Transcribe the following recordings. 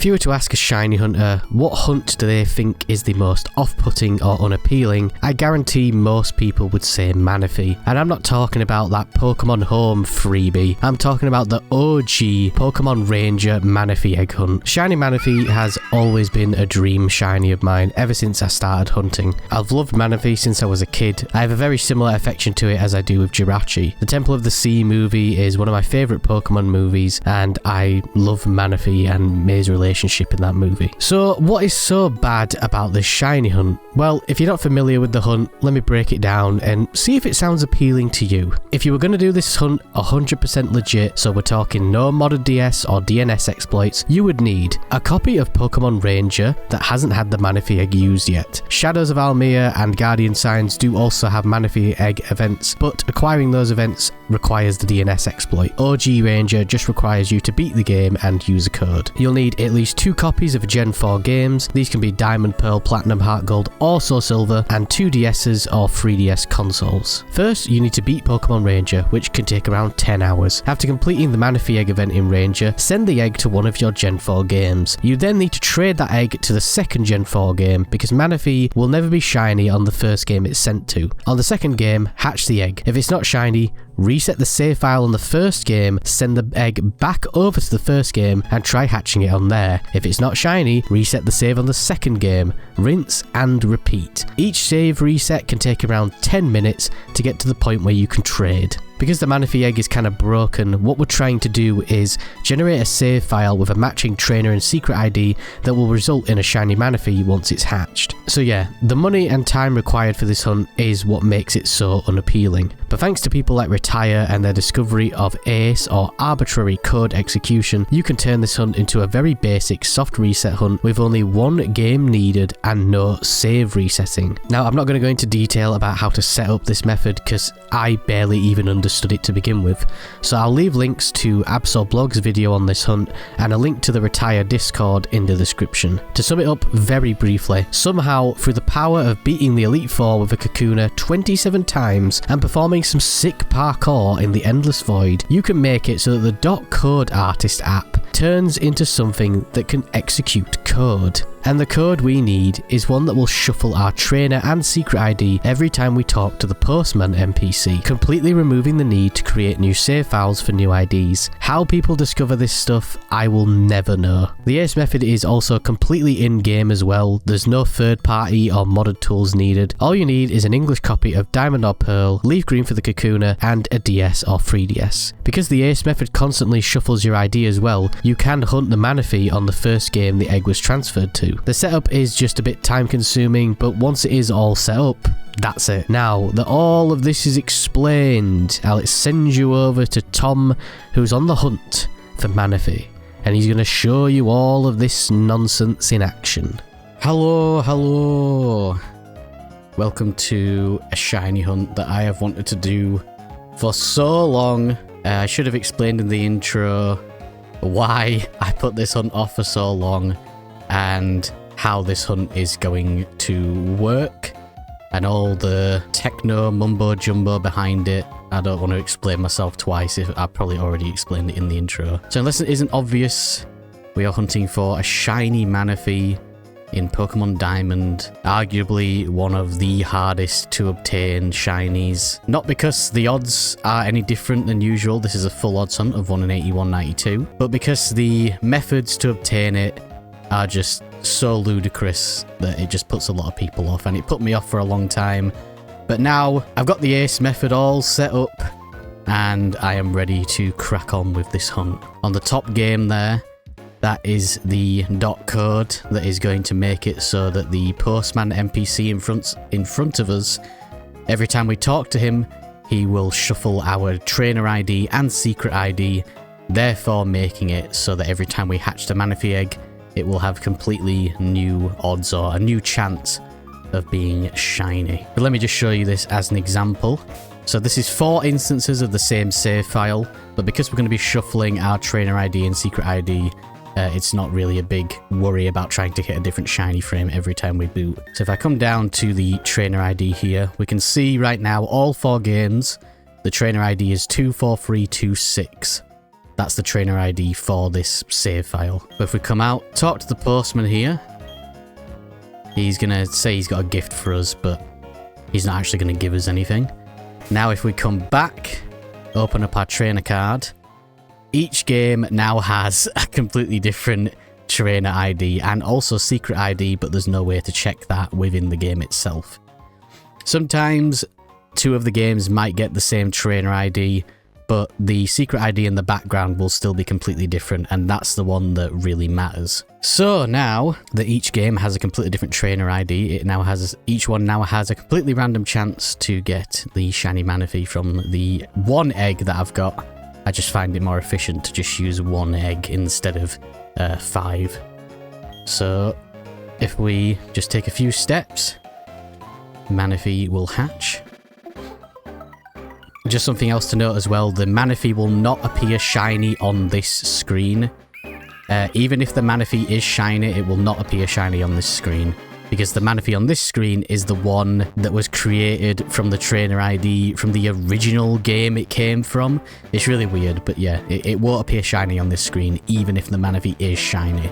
If you were to ask a shiny hunter what hunt do they think is the most off-putting or unappealing, I guarantee most people would say Manaphy. And I'm not talking about that Pokemon Home freebie, I'm talking about the OG Pokemon Ranger Manaphy egg hunt. Shiny Manaphy has always been a dream shiny of mine ever since I started hunting. I've loved Manaphy since I was a kid. I have a very similar affection to it as I do with Jirachi. The Temple of the Sea movie is one of my favourite Pokemon movies, and I love Manaphy and May's relationship in that movie. So what is so bad about this shiny hunt? Well, if you're not familiar with the hunt, let me break it down and see if it sounds appealing to you. If you were going to do this hunt 100% legit, so we're talking no modded DS or DNS exploits, you would need a copy of Pokemon Ranger that hasn't had the Manaphy egg used yet. Shadows of Almia and Guardian Signs do also have Manaphy egg events, but acquiring those events requires the DNS exploit. OG Ranger just requires you to beat the game and use a code. You'll need at least 2 copies of Gen 4 games. These can be Diamond, Pearl, Platinum, Heart Gold, or Soul Silver, and 2 DS's or 3DS consoles. First, you need to beat Pokemon Ranger, which can take around 10 hours. After completing the Manaphy egg event in Ranger, send the egg to one of your Gen 4 games. You then need to trade that egg to the second Gen 4 game, because Manaphy will never be shiny on the first game it's sent to. On the second game, hatch the egg. If it's not shiny, reset the save file on the first game, send the egg back over to the first game and try hatching it on there. If it's not shiny, reset the save on the second game, rinse and repeat. Each save reset can take around 10 minutes to get to the point where you can trade. Because the Manaphy egg is kind of broken, what we're trying to do is generate a save file with a matching trainer and secret ID that will result in a shiny Manaphy once it's hatched. So yeah, the money and time required for this hunt is what makes it so unappealing. But thanks to people like Retire and their discovery of ACE or arbitrary code execution, you can turn this hunt into a very basic soft reset hunt with only 1 game needed and no save resetting. Now, I'm not going to go into detail about how to set up this method because I barely even understood it to begin with, so I'll leave links to AbsolBlog's video on this hunt and a link to the Retire Discord in the description. To sum it up very briefly, somehow through the power of beating the Elite Four with a Kakuna 27 times and performing some sick parkour in the Endless Void, you can make it so that the .code artist app turns into something that can execute code. And the code we need is one that will shuffle our trainer and secret ID every time we talk to the Postman NPC, completely removing the need to create new save files for new IDs. How people discover this stuff, I will never know. The ACE method is also completely in-game as well. There's no third-party or modded tools needed. All you need is an English copy of Diamond or Pearl, Leaf Green for the Kakuna, and a DS or 3DS. Because the ACE method constantly shuffles your ID as well, you can hunt the Manaphy on the first game the egg was transferred to. The setup is just a bit time consuming, but once it is all set up, that's it. Now that all of this is explained, I'll send you over to Tom, who's on the hunt for Manaphy, and he's going to show you all of this nonsense in action. Hello. Welcome to a shiny hunt that I have wanted to do for so long. I should have explained in the intro why I put this hunt off for so long and how this hunt is going to work and all the techno mumbo jumbo behind it. I don't want to explain myself twice if I probably already explained it in the intro. So unless it isn't obvious, we are hunting for a shiny Manaphy in Pokemon Diamond, arguably one of the hardest to obtain shinies. Not because the odds are any different than usual, this is a full odds hunt of 1 in 8192, but because the methods to obtain it are just so ludicrous that it just puts a lot of people off, and it put me off for a long time. But now I've got the ACE method all set up and I am ready to crack on with this hunt. On the top game there, that is the .code that is going to make it so that the Postman NPC in front of us, every time we talk to him, he will shuffle our trainer ID and secret ID, therefore making it so that every time we hatch the Manaphy egg, it will have completely new odds or a new chance of being shiny. But let me just show you this as an example. So this is 4 instances of the same save file, but because we're going to be shuffling our trainer ID and secret ID, it's not really a big worry about trying to hit a different shiny frame every time we boot. So if I come down to the trainer ID here, we can see right now all 4 games, the trainer ID is 24326. That's the trainer ID for this save file. But if we come out, talk to the postman here. He's going to say he's got a gift for us, but he's not actually going to give us anything. Now if we come back, open up our trainer card, each game now has a completely different trainer ID and also secret ID, but there's no way to check that within the game itself. Sometimes 2 of the games might get the same trainer ID, but the secret ID in the background will still be completely different, and that's the one that really matters. So now that each game has a completely different trainer ID, each one now has a completely random chance to get the Shiny Manaphy from the 1 egg that I've got. I just find it more efficient to just use 1 egg instead of 5. So if we just take a few steps, Manaphy will hatch. Just something else to note as well, the Manaphy will not appear shiny on this screen. Even if the Manaphy is shiny, it will not appear shiny on this screen, because the Manaphy on this screen is the one that was created from the trainer ID from the original game it came from. It's really weird, but yeah, it won't appear shiny on this screen, even if the Manaphy is shiny.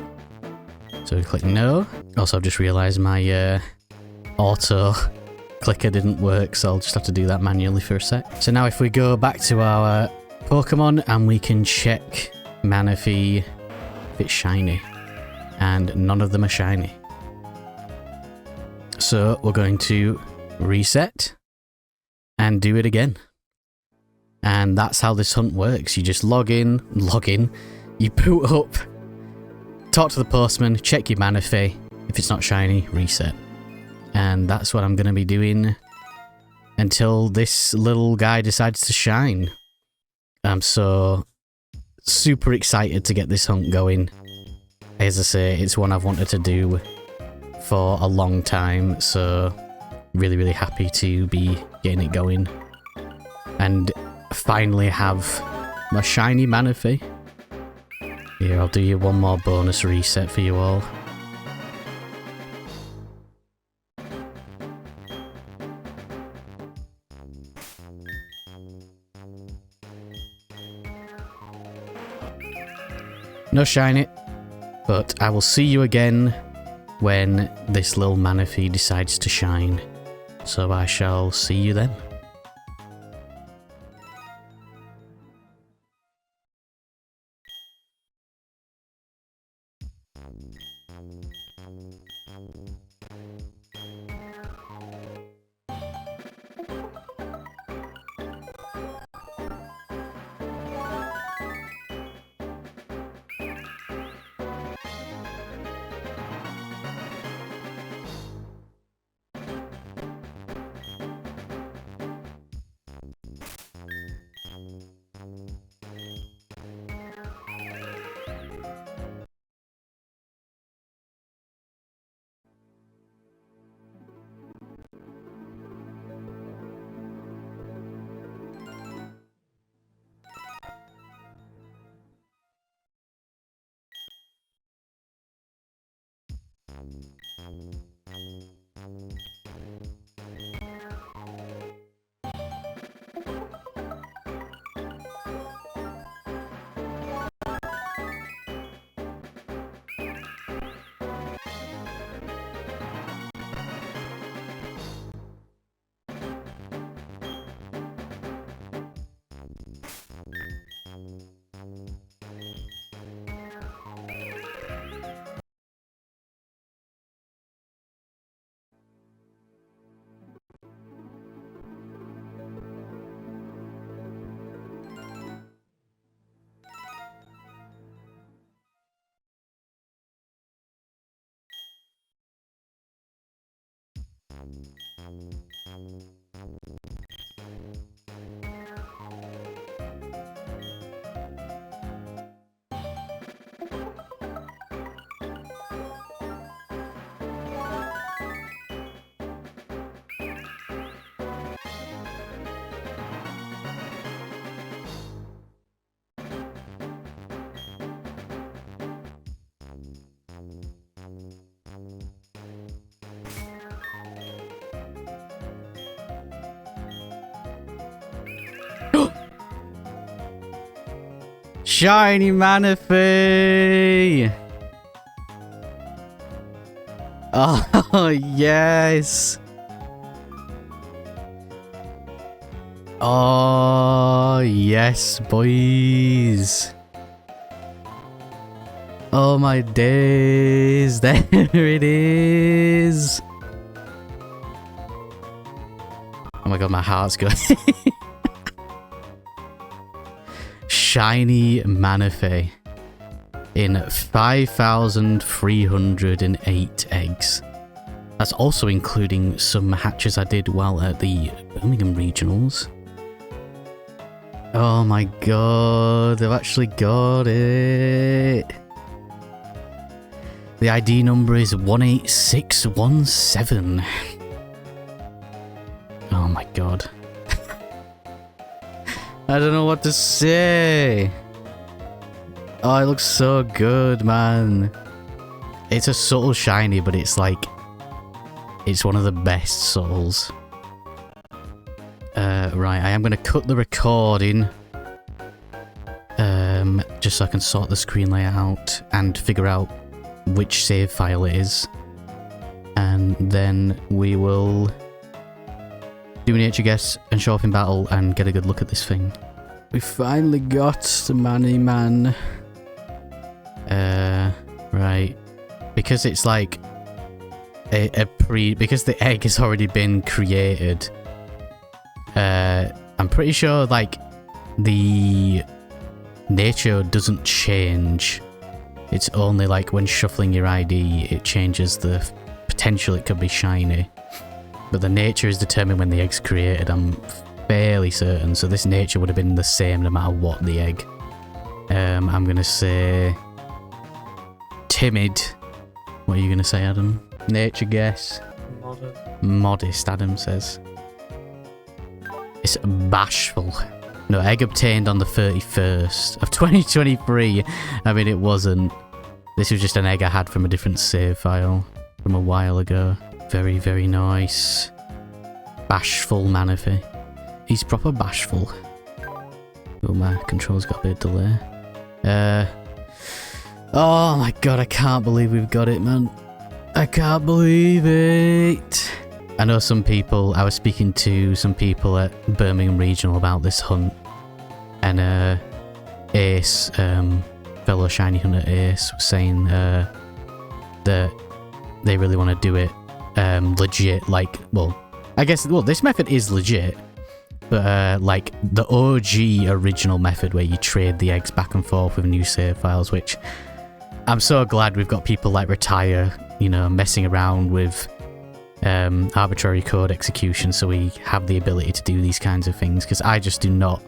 So we click no. Also, I've just realised my auto clicker didn't work, so I'll just have to do that manually for a sec. So now if we go back to our Pokemon and we can check Manaphy if it's shiny, and none of them are shiny. So we're going to reset and do it again. And that's how this hunt works. You just log in, you boot up, talk to the postman, check your Manaphy. If it's not shiny, reset. And that's what I'm going to be doing until this little guy decides to shine. I'm so super excited to get this hunt going. As I say, it's one I've wanted to do for a long time, so really, really happy to be getting it going. And finally have my Shiny Manaphy. Here, I'll do you one more bonus reset for you all. No shiny, but I will see you again when this little Manaphy decides to shine. So I shall see you then. Shiny Manaphy! Oh, yes! Oh, yes, boys! Oh my days, there it is! Oh my god, my heart's going. Shiny Manaphy in 5,308 eggs. That's also including some hatches I did while at the Birmingham Regionals. Oh my god, I've actually got it. The ID number is 18617. Oh my god. I don't know what to say. Oh, it looks so good, man. It's a subtle shiny, but it's like... it's one of the best subtles. Right, I am going to cut the recording. Just so I can sort the screen layout and figure out which save file it is. And then we will do a nature guess and show off in battle and get a good look at this thing. We finally got the Manny Man. Right. Because it's like because the egg has already been created, I'm pretty sure like the nature doesn't change. It's only like when shuffling your ID it changes the potential it could be shiny. But the nature is determined when the egg's created, I'm fairly certain. So this nature would have been the same no matter what the egg. I'm gonna say timid. What are you gonna say, Adam? Nature guess. Modest. Modest, Adam says. It's bashful. No, egg obtained on the 31st of 2023. I mean, it wasn't. This was just an egg I had from a different save file from a while ago. Very, very nice. Bashful Manaphy. He's proper bashful. Oh, my control's got a bit of delay. Oh my god, I can't believe we've got it, man. I can't believe it. I know some people, I was speaking to some people at Birmingham Regional about this hunt. And Ace, fellow Shiny Hunter Ace, was saying that they really want to do it legit, like, well, I guess, well, this method is legit, but like the OG original method where you trade the eggs back and forth with new save files, which I'm so glad we've got people like Retire, you know, messing around with arbitrary code execution so we have the ability to do these kinds of things, because I just do not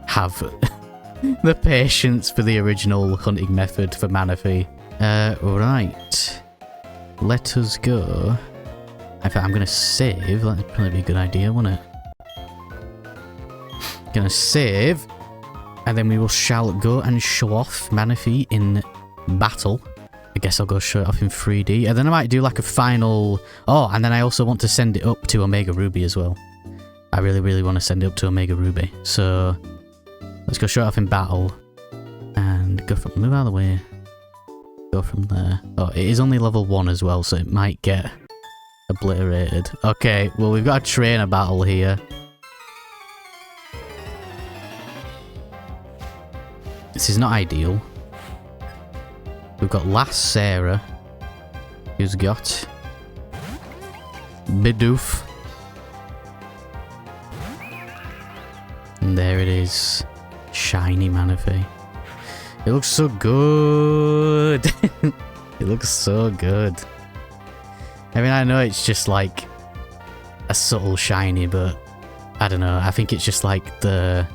have the patience for the original hunting method for Manaphy. Right. Let us go. In fact, I'm going to save. That'd probably be a good idea, wouldn't it? Gonna save. And then we shall go and show off Manaphy in battle. I guess I'll go show it off in 3D. And then I might do like a final... Oh, and then I also want to send it up to Omega Ruby as well. I really, really want to send it up to Omega Ruby. So, let's go show it off in battle. And go from... Move out of the way. Go from there. Oh, it is only level 1 as well, so it might get obliterated. Okay, well, we've got a trainer battle here. This is not ideal. We've got Last Sarah, who's got Bidoof. And there it is. Shiny Manaphy. It looks so good. It looks so good. I mean, I know it's just like a subtle shiny, but I don't know. I think it's just like the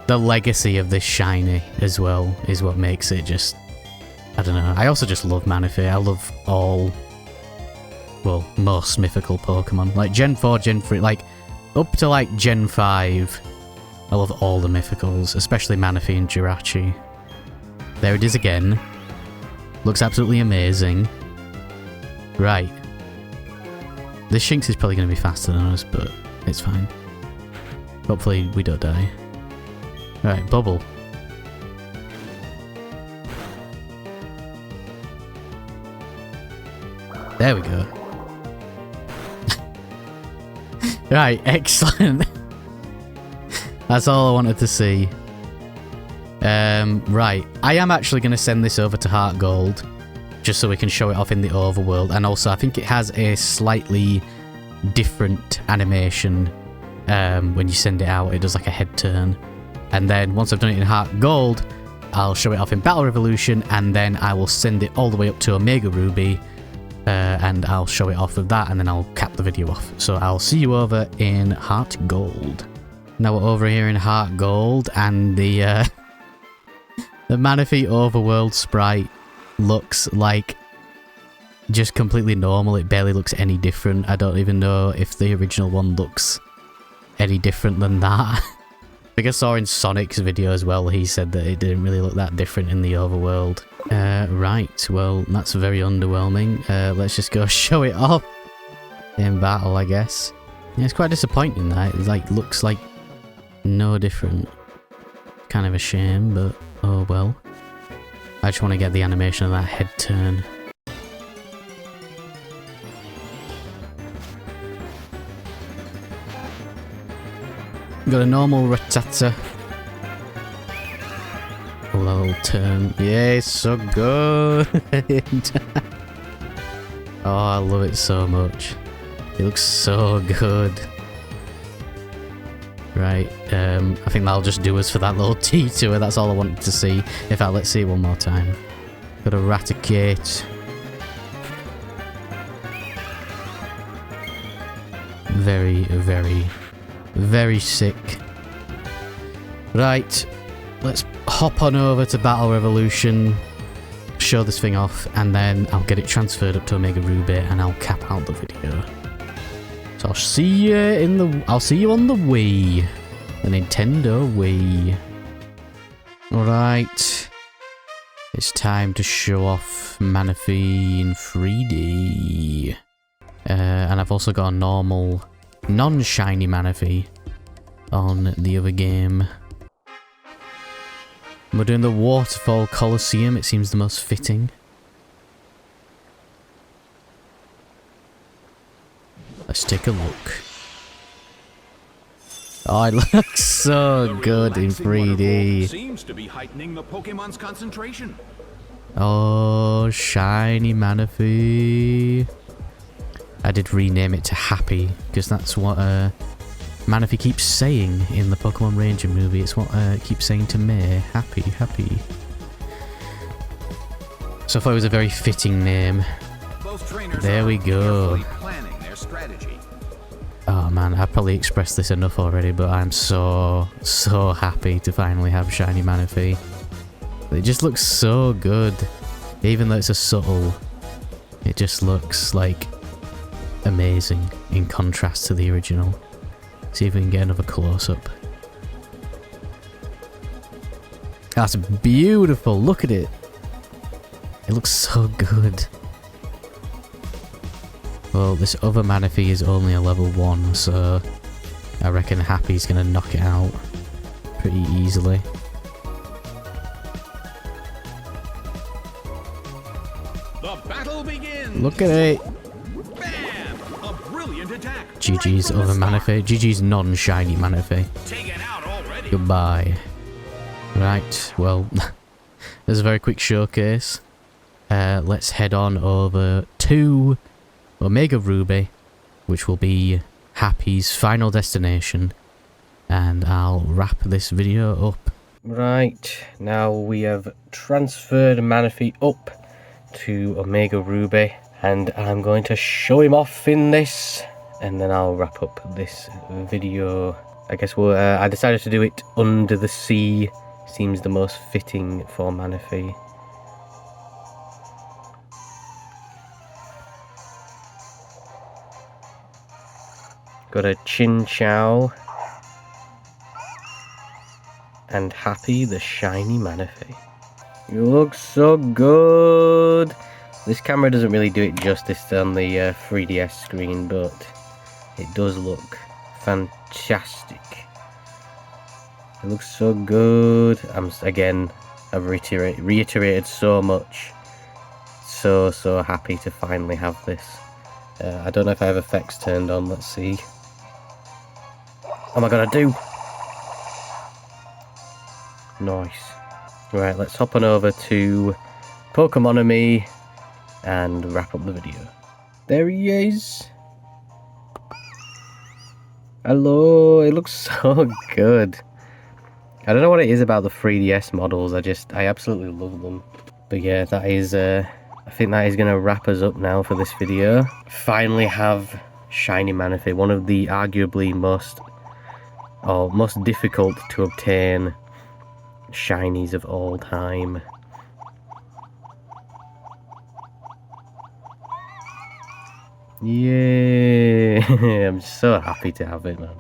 legacy of this shiny as well is what makes it just... I don't know. I also just love Manaphy. I love all... well, most mythical Pokemon. Like Gen 4, Gen 3, like up to like Gen 5. I love all the mythicals, especially Manaphy and Jirachi. There it is again. Looks absolutely amazing. Right. This Shinx is probably going to be faster than us, but it's fine. Hopefully we don't die. Right, Bubble. There we go. Right, excellent. That's all I wanted to see. Right. I am actually going to send this over to Heart Gold, just so we can show it off in the overworld. And also, I think it has a slightly different animation when you send it out. It does like a head turn. And then once I've done it in Heart Gold, I'll show it off in Battle Revolution, and then I will send it all the way up to Omega Ruby, and I'll show it off with that, and then I'll cap the video off. So I'll see you over in Heart Gold. Now we're over here in Heart Gold, and the Manaphy overworld sprite looks like just completely normal. It barely looks any different. I don't even know if the original one looks any different than that. I think I saw in Sonic's video as well, he said that it didn't really look that different in the overworld. Right, well, that's very underwhelming. Let's just go show it off in battle, I guess. Yeah, it's quite disappointing that it like looks like no different. Kind of a shame, but oh well. I just want to get the animation of that head turn. Got a normal Rattata. A little turn. Yeah, so good. Oh, I love it so much. It looks so good. Right, I think that'll just do us for that little T to it. That's all I wanted to see. In fact, let's see it one more time. Got a Raticate. Very, very, very sick. Right, let's hop on over to Battle Revolution, show this thing off, and then I'll get it transferred up to Omega Ruby, and I'll cap out the video. So I'll see you on the Wii. The Nintendo Wii. Alright. It's time to show off Manaphy in 3D. And I've also got a normal, non-shiny Manaphy on the other game. We're doing the Waterfall Coliseum. It seems the most fitting. Let's take a look. Oh, it looks so good in 3D. Seems to be heightening the Pokemon's concentration. Oh, Shiny Manaphy. I did rename it to Happy, because that's what Manaphy keeps saying in the Pokemon Ranger movie. It's what it keeps saying to me. Happy, happy. So I thought it was a very fitting name. There we go. Oh man, I've probably expressed this enough already, but I'm so happy to finally have Shiny Manaphy. It just looks so good. Even though it's a subtle, it just looks like amazing in contrast to the original. See if we can get another close-up. That's beautiful, look at it. It looks so good. Well, this other Manaphy is only a level 1, so I reckon Happy's gonna knock it out pretty easily. The battle begins. Look at it. Bam! A brilliant attack. GG's other Manaphy. GG's non-shiny Manaphy. Taken out already. Goodbye. Right, well, there's a very quick showcase. Let's head on over to Omega Ruby, which will be Happy's final destination, and I'll wrap this video up. Right, now we have transferred Manaphy up to Omega Ruby, and I'm going to show him off in this, and then I'll wrap up this video. I guess I decided to do it under the sea. Seems the most fitting for Manaphy. Got a Chinchou and Happy the Shiny Manaphy. You look so good. This camera doesn't really do it justice on the 3DS screen, but it does look fantastic. It looks so good. I've reiterated so much. so happy to finally have this. I don't know if I have effects turned on, let's see. Oh my god, I do! Nice. Right, let's hop on over to Pokemonomy and wrap up the video. There he is! Hello, it looks so good. I don't know what it is about the 3DS models, I absolutely love them. But yeah, that is, I think that is going to wrap us up now for this video. Finally have Shiny Manaphy, one of the arguably most difficult to obtain shinies of all time. Yeah, I'm so happy to have it, man.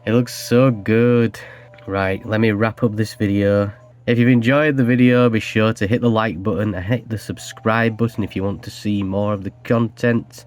It looks so good. Right, let me wrap up this video. If you've enjoyed the video, be sure to hit the like button and hit the subscribe button if you want to see more of the content.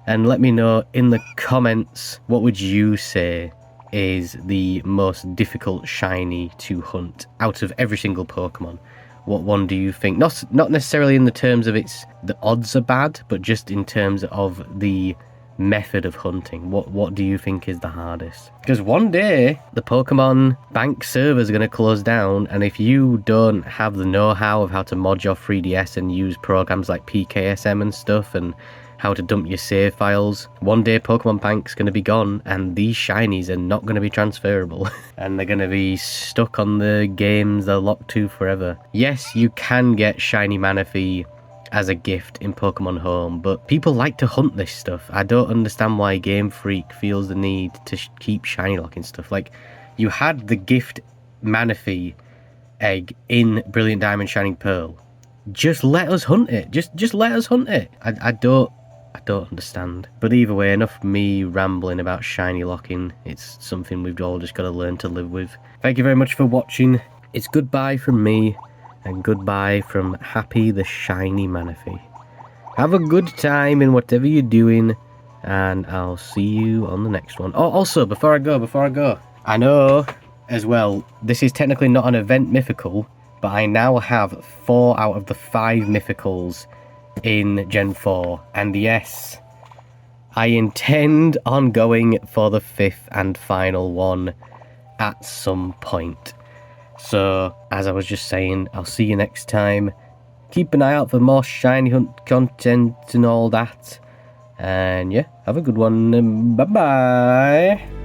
And let me know in the comments, what would you say is the most difficult shiny to hunt out of every single Pokemon? What one do you think? Not necessarily in the terms of the odds are bad, but just in terms of the method of hunting. What do you think is the hardest? Because one day the Pokemon bank servers are going to close down, and if you don't have the know-how of how to mod your 3DS and use programs like PKSM and stuff, and how to dump your save files, one day Pokemon Bank's going to be gone and these shinies are not going to be transferable and they're going to be stuck on the games they're locked to forever. Yes, you can get Shiny Manaphy as a gift in Pokemon Home, but people like to hunt this stuff. I don't understand why Game Freak feels the need to keep shiny locking stuff. Like, you had the gift Manaphy egg in Brilliant Diamond Shining Pearl. Just let us hunt it. Just let us hunt it. I don't understand. But either way, enough me rambling about shiny locking. It's something we've all just got to learn to live with. Thank you very much for watching. It's goodbye from me, and goodbye from Happy the Shiny Manaphy. Have a good time in whatever you're doing, and I'll see you on the next one. Oh, also, before I go, I know, as well, this is technically not an event mythical, but I now have 4 out of the 5 mythicals in Gen 4, and yes, I intend on going for the 5th and final one at some point. So, as I was just saying, I'll see you next time. Keep an eye out for more shiny hunt content and all that, and yeah, have a good one. Bye bye.